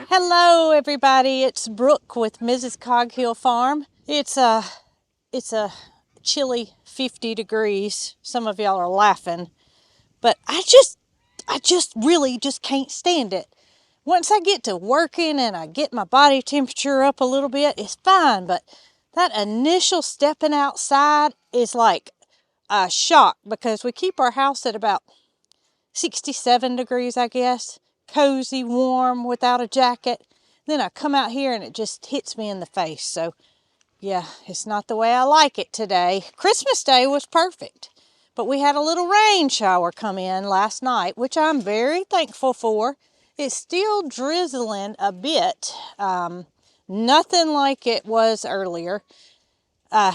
Hello everybody, it's Brooke with Mrs. Cog Hill Farm. It's a chilly 50 degrees. Some of y'all are laughing, but I just really just can't stand it. Once I get to working and I get my body temperature up a little bit, it's fine, but that initial stepping outside is like a shock because we keep our house at about 67 degrees, I guess. Cozy, warm, without a jacket. Then I come out here and it just hits me in the face. So, yeah, it's not the way I like it today. Christmas Day was perfect. But we had a little rain shower come in last night, which I'm very thankful for. It's still drizzling a bit. Nothing like it was earlier. The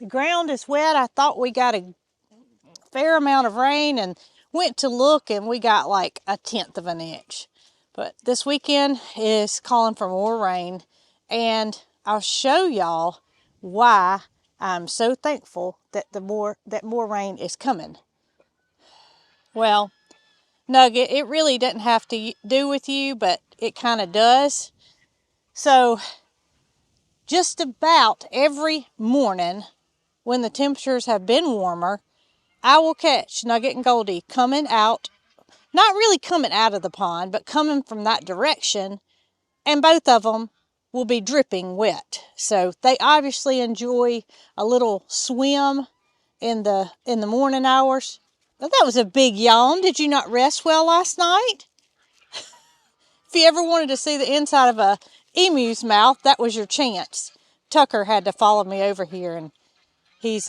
ground is wet. I thought we got a fair amount of rain and went to look and we got like 1/10 of an inch. But this weekend is calling for more rain, and I'll show y'all why I'm so thankful that more rain is coming. Well, Nugget, it really doesn't have to do with you, but it kind of does. So just about every morning when the temperatures have been warmer, I will catch Nugget and Goldie coming out, not really coming out of the pond, but coming from that direction, and both of them will be dripping wet. So they obviously enjoy a little swim in the morning hours. But that was a big yawn. Did you not rest well last night? If you ever wanted to see the inside of a emu's mouth, that was your chance. Tucker had to follow me over here, and he's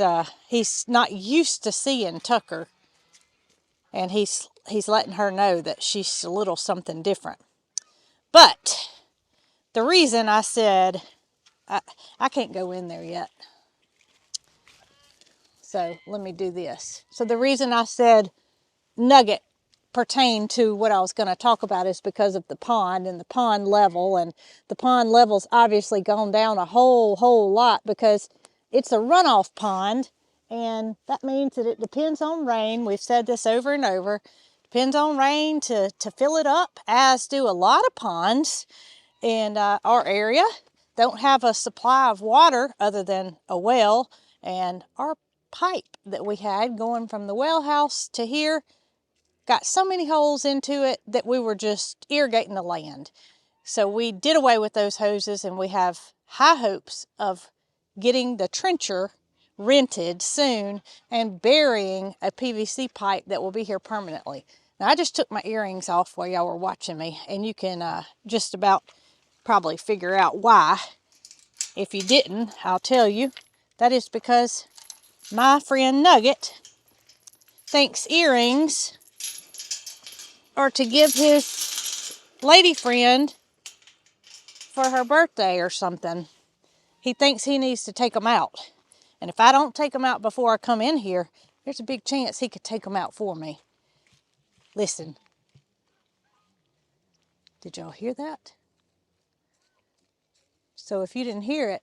not used to seeing Tucker, and he's letting her know that she's a little something different. But the reason I said I can't go in there yet, so let me do this. So the reason I said Nugget pertained to what I was going to talk about is because of the pond and the pond level, and the pond level's obviously gone down a whole lot because it's a runoff pond. And that means that it depends on rain. We've said this over and over. Depends on rain to fill it up, as do a lot of ponds in our area. Don't have a supply of water other than a well. And our pipe that we had going from the well house to here got so many holes into it that we were just irrigating the land. So we did away with those hoses, and we have high hopes of getting the trencher rented soon and burying a PVC pipe that will be here permanently. Now, I just took my earrings off while y'all were watching me, and you can just about probably figure out why. If you didn't, I'll tell you. That is because my friend Nugget thinks earrings are to give his lady friend for her birthday or something. He thinks he needs to take them out. And if I don't take them out before I come in here, there's a big chance he could take them out for me. Listen. Did y'all hear that? So if you didn't hear it,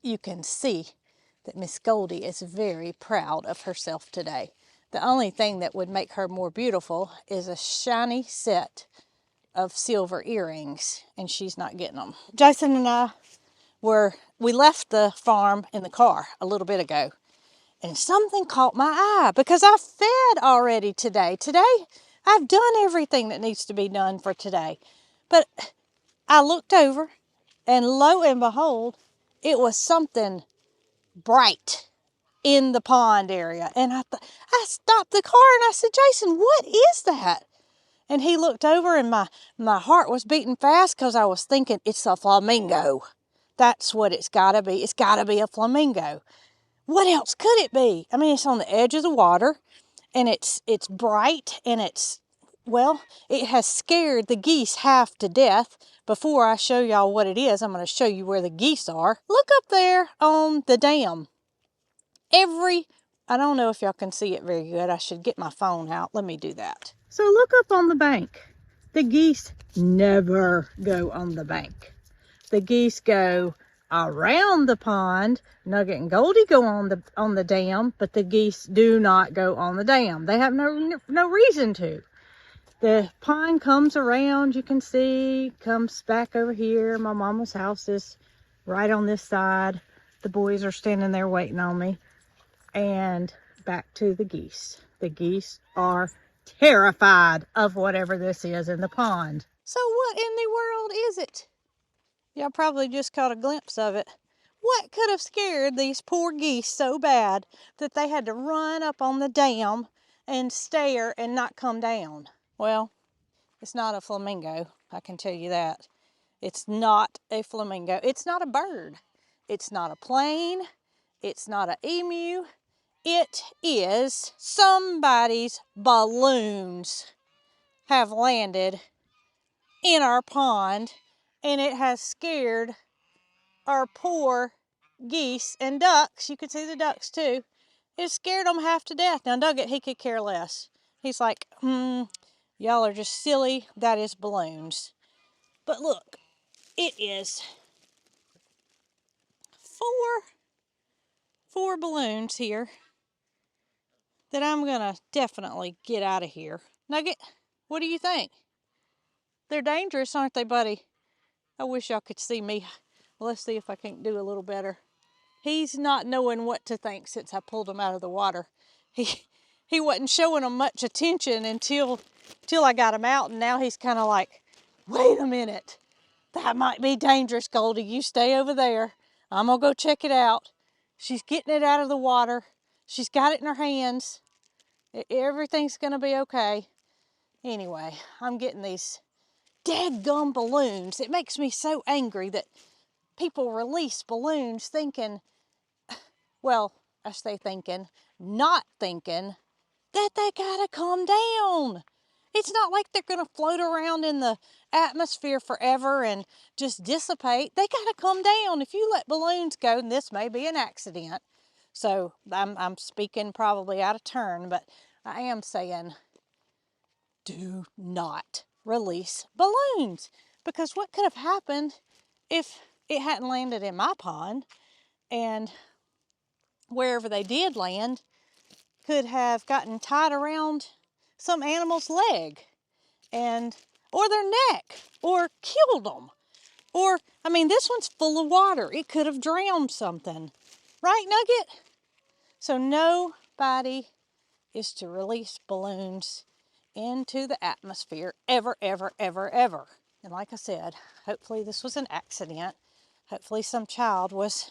you can see that Miss Goldie is very proud of herself today. The only thing that would make her more beautiful is a shiny set of silver earrings, and she's not getting them. Jason and I we left the farm in the car a little bit ago, and something caught my eye because I fed already today. Today, I've done everything that needs to be done for today. But I looked over, and lo and behold, it was something bright in the pond area. And I stopped the car and I said, Jason, what is that? And he looked over, and my heart was beating fast because I was thinking, it's a flamingo. That's what it's got to be. It's got to be a flamingo. What else could it be? I mean, it's on the edge of the water, and it's bright, and it has scared the geese half to death. Before I show y'all what it is, I'm going to show you where the geese are. Look up there on the dam. I don't know if y'all can see it very good. I should get my phone out. Let me do that. So look up on the bank. The geese never go on the bank. The geese go around the pond. Nugget and Goldie go on the dam, but the geese do not go on the dam. They have no reason to. The pond comes around, you can see, comes back over here. My mama's house is right on this side. The boys are standing there waiting on me. And back to the geese. The geese are terrified of whatever this is in the pond. So what in the world is it? Y'all probably just caught a glimpse of it. What could have scared these poor geese so bad that they had to run up on the dam and stare and not come down? Well, it's not a flamingo, I can tell you that. It's not a flamingo. It's not a bird. It's not a plane. It's not an emu. It is somebody's balloons have landed in our pond, and it has scared our poor geese and ducks. You can see the ducks too. It scared them half to death. Now Nugget, he could care less. He's like, y'all are just silly. That is balloons. But look, it is four balloons here that I'm gonna definitely get out of here. Nugget, what do you think? They're dangerous, aren't they, buddy? I wish y'all could see me. Well, let's see if I can't do a little better. He's not knowing what to think since I pulled him out of the water. He wasn't showing him much attention until I got him out, and now he's kind of like, wait a minute. That might be dangerous, Goldie. You stay over there. I'm gonna go check it out. She's getting it out of the water. She's got it in her hands. Everything's gonna be okay. Anyway, I'm getting these dadgum balloons. It makes me so angry that people release balloons thinking, well, I say thinking, not thinking that they gotta come down. It's not like they're gonna float around in the atmosphere forever and just dissipate. They gotta come down. If you let balloons go, and this may be an accident, so I'm speaking probably out of turn, but I am saying, do not release balloons, because what could have happened if it hadn't landed in my pond, and wherever they did land could have gotten tied around some animal's leg or their neck, or killed them. Or, I mean, this one's full of water. It could have drowned something. Right, Nugget? So nobody is to release balloons into the atmosphere ever, ever, ever, ever. And like I said, hopefully this was an accident. Hopefully some child was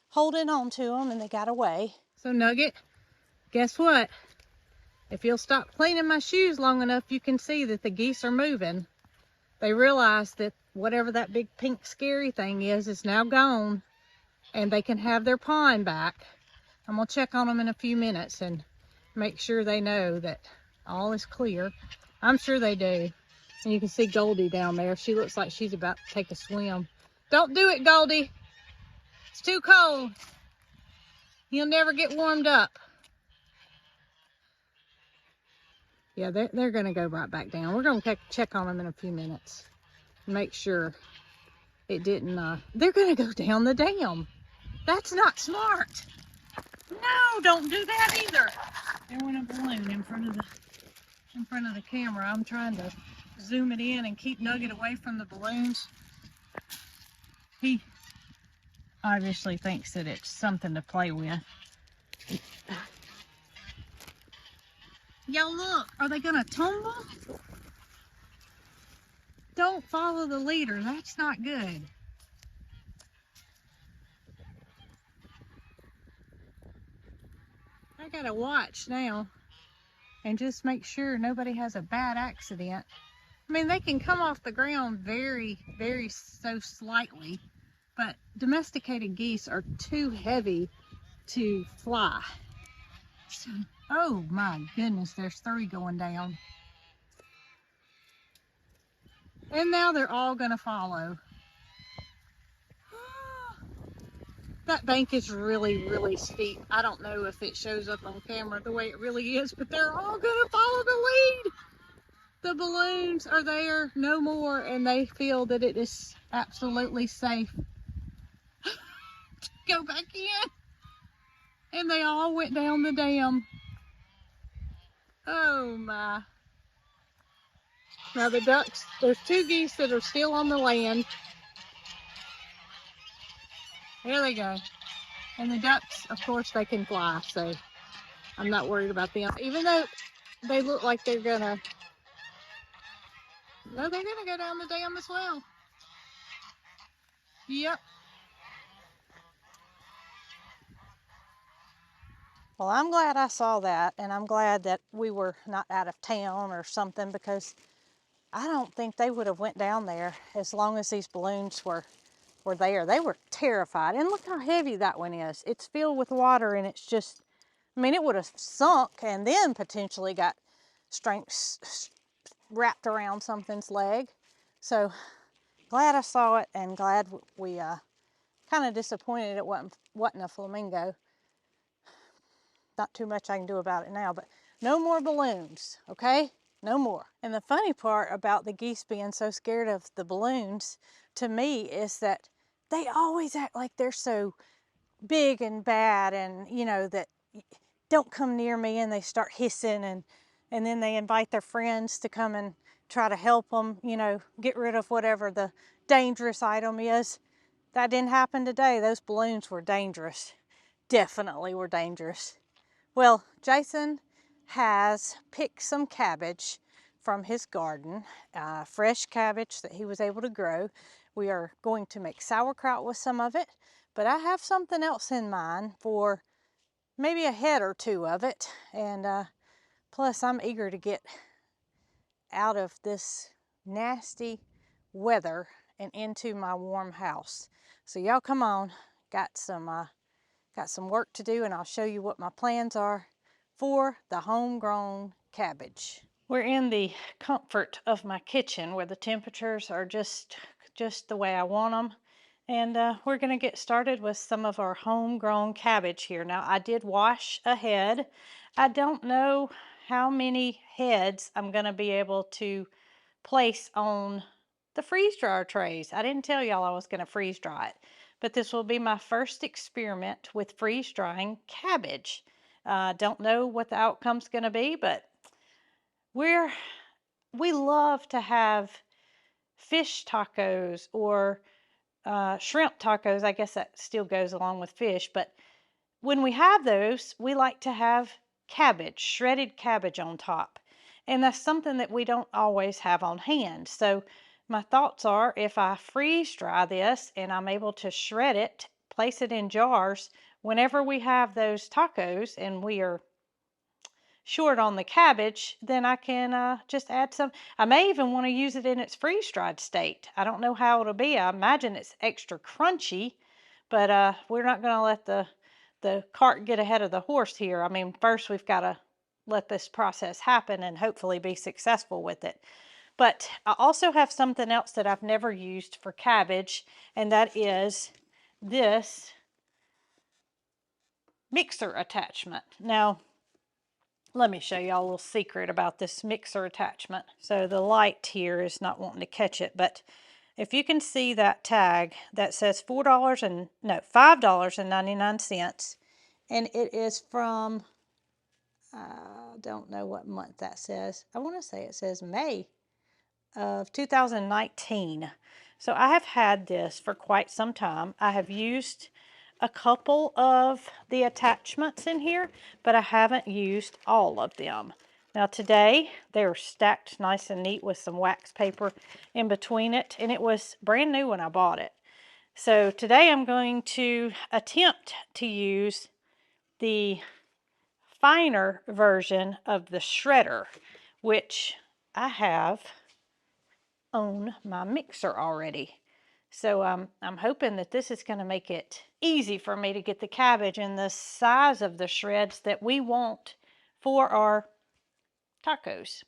holding on to them and they got away. So Nugget, guess what? If you'll stop cleaning my shoes long enough, you can see that the geese are moving. They realize that whatever that big pink scary thing is now gone, and they can have their pond back. I'm gonna check on them in a few minutes and make sure they know that all is clear. I'm sure they do. And you can see Goldie down there. She looks like she's about to take a swim. Don't do it, Goldie. It's too cold. You'll never get warmed up. Yeah, they're going to go right back down. We're going to check on them in a few minutes. Make sure it didn't, they're going to go down the dam. That's not smart. No, don't do that either. There went a balloon in front of the camera. I'm trying to zoom it in and keep Nugget away from the balloons. He obviously thinks that it's something to play with. Y'all look, are they gonna tumble? Don't follow the leader, that's not good. I gotta watch now and just make sure nobody has a bad accident. I mean, they can come off the ground very, very so slightly, but domesticated geese are too heavy to fly. So, oh my goodness, there's 3 going down. And now they're all gonna follow. That bank is really, really steep. I don't know if it shows up on camera the way it really is, but they're all gonna follow the lead. The balloons are there no more, and they feel that it is absolutely safe to go back in. And they all went down the dam. Oh my. Now the ducks, there's 2 geese that are still on the land. There they go. And the ducks, of course, they can fly, so I'm not worried about them. Even though they look like they're gonna, no, they're gonna go down the dam as well. Yep. Well, I'm glad I saw that, and I'm glad that we were not out of town or something, because I don't think they would have went down there as long as these balloons were there. They were terrified. And look how heavy that one is. It's filled with water, and it's just, I mean, it would have sunk and then potentially got strength wrapped around something's leg. So glad I saw it, and glad we kind of disappointed it wasn't a flamingo. Not too much I can do about it now, but no more balloons, okay? No more. And the funny part about the geese being so scared of the balloons, to me, is that they always act like they're so big and bad, and you know, that don't come near me, and they start hissing, and then they invite their friends to come and try to help them, you know, get rid of whatever the dangerous item is. That didn't happen today. Those balloons were dangerous. Definitely were dangerous. Well, Jason has picked some cabbage from his garden, fresh cabbage that he was able to grow. We are going to make sauerkraut with some of it, but I have something else in mind for maybe a head or 2 of it. And plus, I'm eager to get out of this nasty weather and into my warm house. So y'all come on, got some work to do, and I'll show you what my plans are for the homegrown cabbage. We're in the comfort of my kitchen where the temperatures are just the way I want them. And we're going to get started with some of our homegrown cabbage here. Now, I did wash ahead. I don't know how many heads I'm going to be able to place on the freeze dryer trays. I didn't tell y'all I was going to freeze dry it, but this will be my first experiment with freeze drying cabbage. Don't know what the outcome's going to be, but we love to have fish tacos or shrimp tacos. I guess that still goes along with fish, but when we have those, we like to have cabbage, shredded cabbage on top. And that's something that we don't always have on hand. So my thoughts are, if I freeze dry this and I'm able to shred it, place it in jars, whenever we have those tacos and we are short on the cabbage, then I can just add some. I may even want to use it in its freeze-dried state. I don't know how it'll be. I imagine it's extra crunchy, but we're not going to let the cart get ahead of the horse here. I mean, first we've got to let this process happen and hopefully be successful with it. But I also have something else that I've never used for cabbage, and that is this mixer attachment. Now, let me show y'all a little secret about this mixer attachment. So the light here is not wanting to catch it, but if you can see that tag that says $5.99, and it is from, I don't know what month that says. I want to say it says May of 2019. So I have had this for quite some time. I have used a couple of the attachments in here, but I haven't used all of them. Now today, they're stacked nice and neat with some wax paper in between it, and it was brand new when I bought it. So today I'm going to attempt to use the finer version of the shredder, which I have on my mixer already. So I'm hoping that this is going to make it easy for me to get the cabbage in the size of the shreds that we want for our tacos.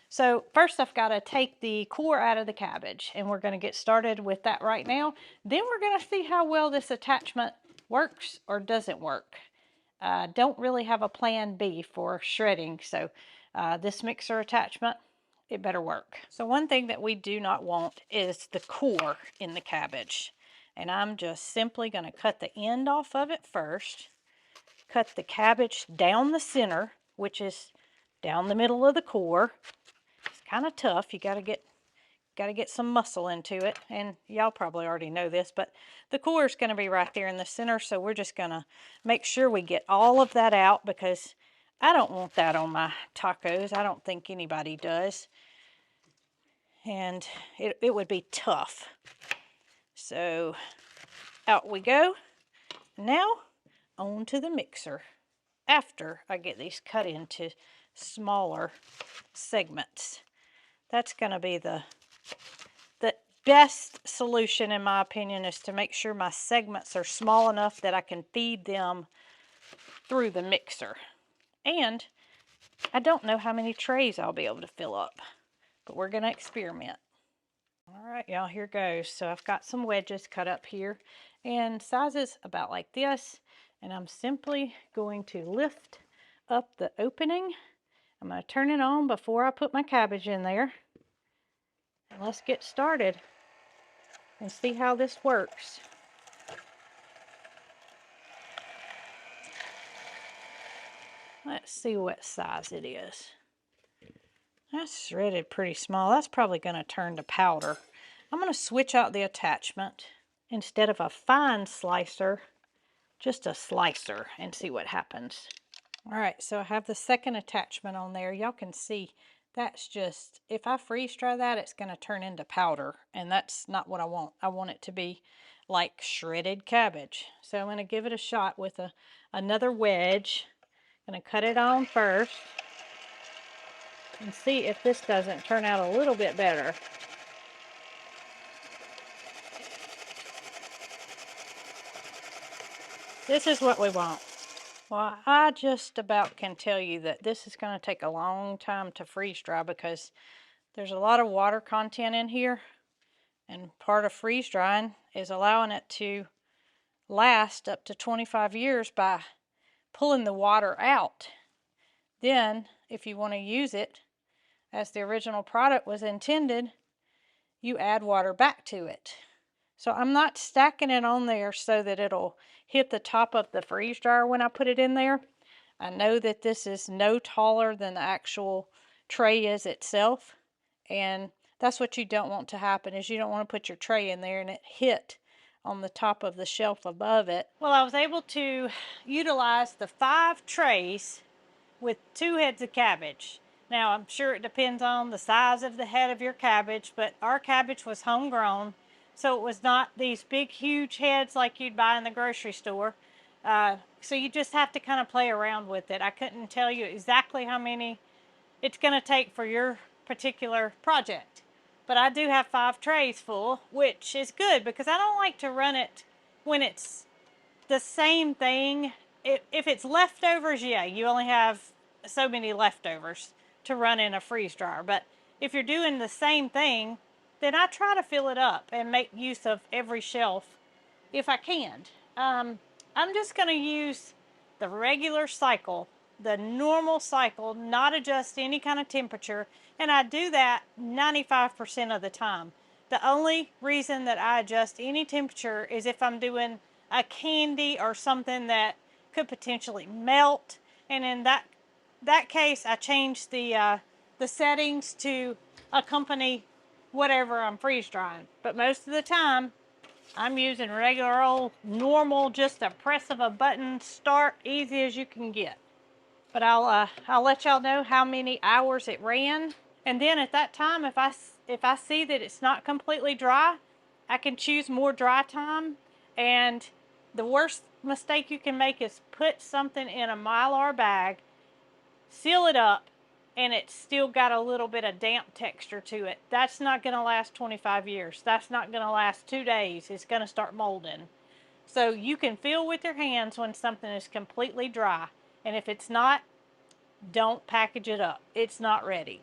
So first I've got to take the core out of the cabbage, and we're going to get started with that right now. Then we're going to see how well this attachment works or doesn't work. I don't really have a plan B for shredding, so this mixer attachment, it better work. So one thing that we do not want is the core in the cabbage. And I'm just simply going to cut the end off of it first. Cut the cabbage down the center, which is down the middle of the core. kind of tough. You got to get some muscle into it. And y'all probably already know this, but the core is going to be right there in the center. So we're just going to make sure we get all of that out, because I don't want that on my tacos. I don't think anybody does. And it would be tough. So out we go. Now on to the mixer after I get these cut into smaller segments. That's going to be the best solution, in my opinion, is to make sure my segments are small enough that I can feed them through the mixer. And I don't know how many trays I'll be able to fill up, but we're going to experiment. All right, y'all, here goes. So I've got some wedges cut up here and sizes about like this, and I'm simply going to lift up the opening. I'm going to turn it on before I put my cabbage in there. And let's get started and see how this works. Let's see what size it is. That's shredded pretty small. That's probably going to turn to powder. I'm going to switch out the attachment. Instead of a fine slicer, just a slicer, and see what happens. All right, so I have the second attachment on there. Y'all can see that's just, if I freeze dry that, it's going to turn into powder, and that's not what I want. I want it to be like shredded cabbage. So I'm going to give it a shot with another wedge. I'm going to cut it on first and see if this doesn't turn out a little bit better. This is what we want. Well, I just about can tell you that this is going to take a long time to freeze dry, because there's a lot of water content in here, and part of freeze drying is allowing it to last up to 25 years by pulling the water out. Then, if you want to use it as the original product was intended, you add water back to it. So I'm not stacking it on there so that it'll hit the top of the freeze dryer when I put it in there. I know that this is no taller than the actual tray is itself, and that's what you don't want to happen, is you don't want to put your tray in there and it hit on the top of the shelf above it. Well, I was able to utilize the 5 trays with 2 heads of cabbage. Now, I'm sure it depends on the size of the head of your cabbage, but our cabbage was homegrown, so it was not these big, huge heads like you'd buy in the grocery store. So you just have to kind of play around with it. I couldn't tell you exactly how many it's going to take for your particular project. But I do have 5 trays full, which is good, because I don't like to run it when it's the same thing. If it's leftovers, yeah, you only have so many leftovers to run in a freeze dryer. But if you're doing the same thing, then I try to fill it up and make use of every shelf if I can. I'm just going to use the regular cycle, the normal cycle, not adjust any kind of temperature, and I do that 95% of the time. The only reason that I adjust any temperature is if I'm doing a candy or something that could potentially melt, and in that case I change the settings to accompany whatever I'm freeze drying. But most of the time I'm using regular old normal, just a press of a button start, easy as you can get. But I'll let y'all know how many hours it ran, and then at that time, if I see that it's not completely dry, I can choose more dry time. And the worst mistake you can make is put something in a Mylar bag, seal it up, and it's still got a little bit of damp texture to it. That's not going to last 25 years. That's not going to last 2 days. It's going to start molding. So you can feel with your hands when something is completely dry. And if it's not, don't package it up. It's not ready.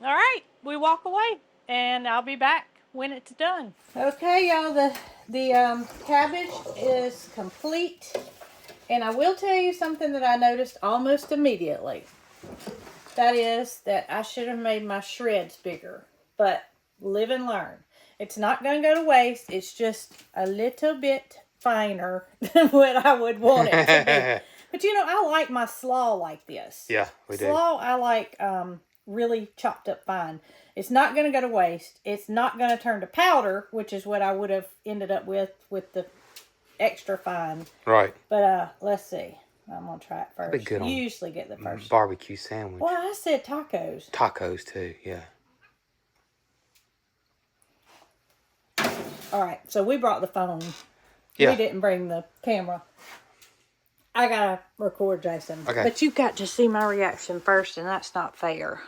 All right, we walk away, and I'll be back when it's done. Okay, y'all, the cabbage is complete. And I will tell you something that I noticed almost immediately. That is that I should have made my shreds bigger, but live and learn. It's not going to go to waste. It's just a little bit finer than what I would want it to be. But you know, I like my slaw like this. Yeah, we do. Slaw, I like really chopped up fine. It's not going to go to waste. It's not going to turn to powder, which is what I would have ended up with the extra fine. Right. But let's see. I'm going to try it first. That'd be good. You usually get the first. Barbecue sandwich. Well, I said tacos. Tacos too, yeah. All right, so we brought the phone. Yeah. We didn't bring the camera. I gotta record Jason. Okay. But you got to see my reaction first, and that's not fair.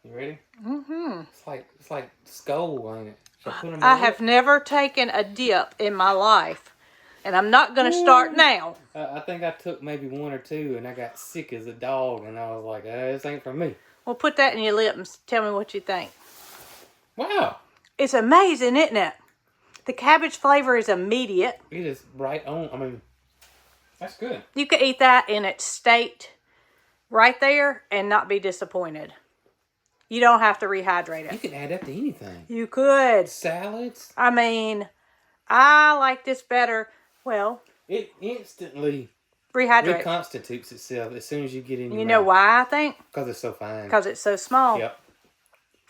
You ready? Mm-hmm. It's like skull, ain't it? I have never taken a dip in my life, and I'm not gonna start now. I think I took maybe one or two, and I got sick as a dog, and I was like, this ain't for me. Well, put that in your lip and tell me what you think. Wow. It's amazing, isn't it? The cabbage flavor is immediate. It is right on. I mean, that's good. You could eat that in its state right there and not be disappointed. You don't have to rehydrate it. You can add that to anything. You could. Salads. I mean, I like this better. Well, It instantly rehydrate. reconstitutes itself as soon as you get in your You know mouth. why I think? Because it's so fine. Because it's so small. Yep.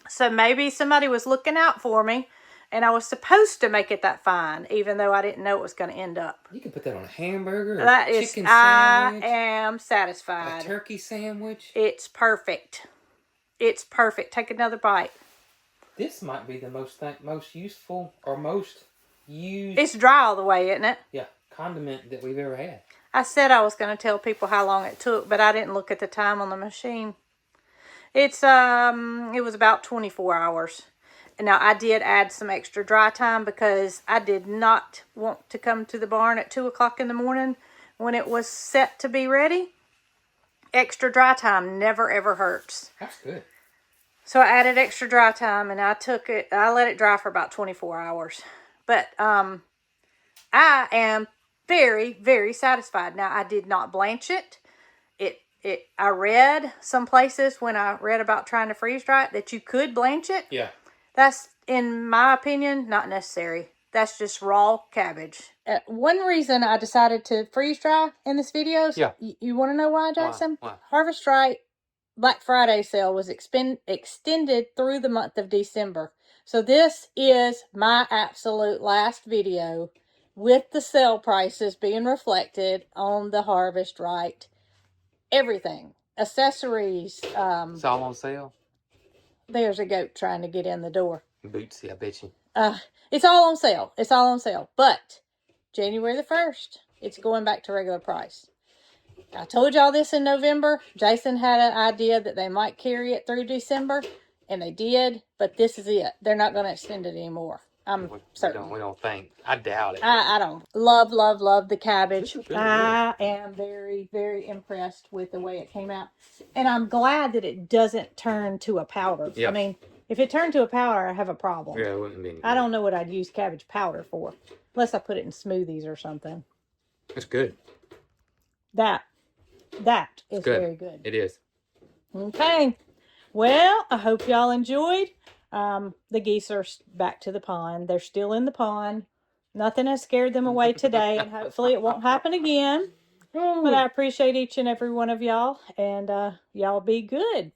So maybe somebody was looking out for me, and I was supposed to make it that fine, even though I didn't know it was going to end up. You can put that on a hamburger, That a is, chicken sandwich, I am satisfied. a turkey sandwich. It's perfect. It's perfect. Take another bite. This might be the most useful or most used It's dry all the way, isn't it? condiment that we've ever had. I said I was going to tell people how long it took, but I didn't look at the time on the machine. It was about 24 hours. And now I did add some extra dry time because I did not want to come to the barn at 2 o'clock in the morning when it was set to be ready. Extra dry time never ever hurts. That's good. So I added extra dry time and I let it dry for about 24 hours. But I am very, very satisfied. Now I did not blanch it. I read some places when I read about trying to freeze dry it that you could blanch it. Yeah. That's, in my opinion, not necessary. That's just raw cabbage. One reason I decided to freeze dry in this video. Yeah. You want to know why, Jackson? Why? Harvest Right Black Friday sale was extended through the month of December. So this is my absolute last video with the sale prices being reflected on the Harvest Right. Everything. Accessories. It's all on sale. There's a goat trying to get in the door. Bootsy, I bet you. It's all on sale. It's all on sale. But January the 1st, it's going back to regular price. I told y'all this in November. Jason had an idea that they might carry it through December, and they did. But this is it. They're not going to extend it anymore. I'm certain. We don't think. I doubt it. I don't. Love the cabbage. Really I am very, very impressed with the way it came out. And I'm glad that it doesn't turn to a powder. Yep. I mean, if it turned to a powder, I have a problem. Yeah, it wouldn't be. I don't know what I'd use cabbage powder for. Unless I put it in smoothies or something. It's good. That is good. very good. It is. Okay. Well, I hope y'all enjoyed. The geese are back to the pond. They're still in the pond. Nothing has scared them away today, and hopefully it won't happen again. But I appreciate each and every one of y'all, and y'all be good.